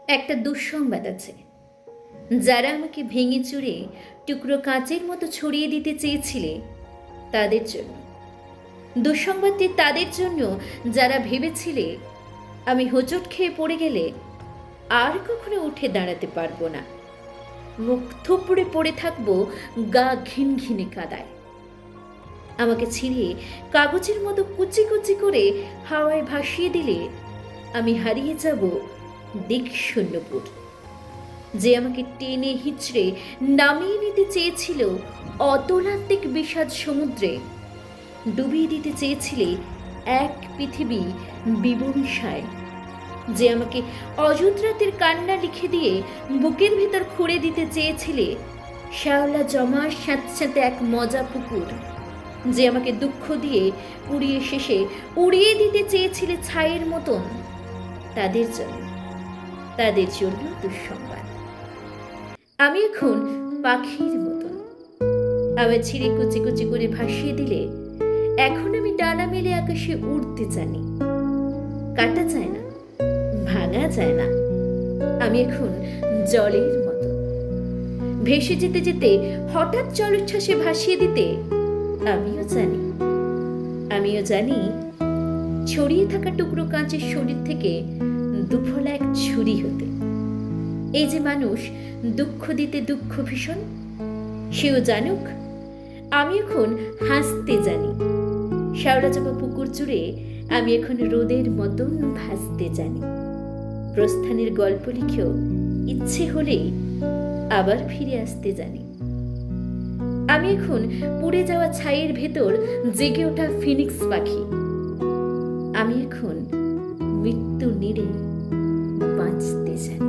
একটা দুঃসংবাদ আছে। যারা আমাকে ভেঙে চুরে টুকরো কাঁচের মতো ছড়িয়ে দিতে চেয়েছিলে তাদের জন্য। দুঃসংবাদটি তাদের জন্য যারা ভেবেছিলে আমি হোঁচট খেয়ে পড়ে গেলে আর কখনো উঠে দাঁড়াতে পারবো না, মুখ থুবড়ে পড়ে থাকবো গা ঘিনঘিনে কাদায়। আমাকে ছিঁড়ে কাগজের মতো কুচি কুচি করে হাওয়ায় ভাসিয়ে দিলে আমি হারিয়ে যাব দিক শূন্যপুর। যে আমাকে টেনে হিচড়ে নামিয়ে নিতে চেয়েছিল অতলান্তিক বিষাদ সমুদ্রে, ডুবিয়ে দিতে চেয়েছিলে এক পৃথিবী বিবর্ষায়। যে আমাকে অযুতরাতের কান্না লিখে দিয়ে বুকের ভেতর খুঁড়ে দিতে চেয়েছিলে শ্যাওলা জমার স্যাঁতস্যাঁতে এক মজা পুকুর। যে আমাকে দুঃখ দিয়ে পুড়িয়ে শেষে উড়িয়ে দিতে চেয়েছিলে ছাইয়ের মতন, তাদের জন্য দুঃসংবাদ। আমি এখন পাখির মতন। আবার ছিঁড়ে কুচি কুচি করে ভাসিয়ে দিলে এখন আমি ডানা মেলে আকাশে উড়তে জানি। কাটা যায় না, ভাঙা যায় না। আমি এখন জলের মতো ভেসে যেতে যেতে হঠাৎ জলোচ্ছ্বাসে ভাসিয়ে দিতে আমিও জানি ছড়িয়ে থাকা টুকরো কাঁচের শরীর থেকে দুফলা এক ছুরি হতে। এই যে মানুষ দুঃখ দিতে দুঃখ ভীষণ, সেও জানুক আমি এখন হাসতে জানি। শ্যাওলা চাপা পুকুর জুড়ে আমি এখন রোদের মতন ভাসতে জানি। প্রস্থানের গল্প লিখেও ইচ্ছে হলেই আবার ফিরে আসতে জানি। আমি এখন পুড়ে যাওয়া ছাইয়ের ভেতর জেগে ওঠা ফিনিক্স পাখি। আমি এখন মৃত্যু নিড়ে বাঁচতে জানি।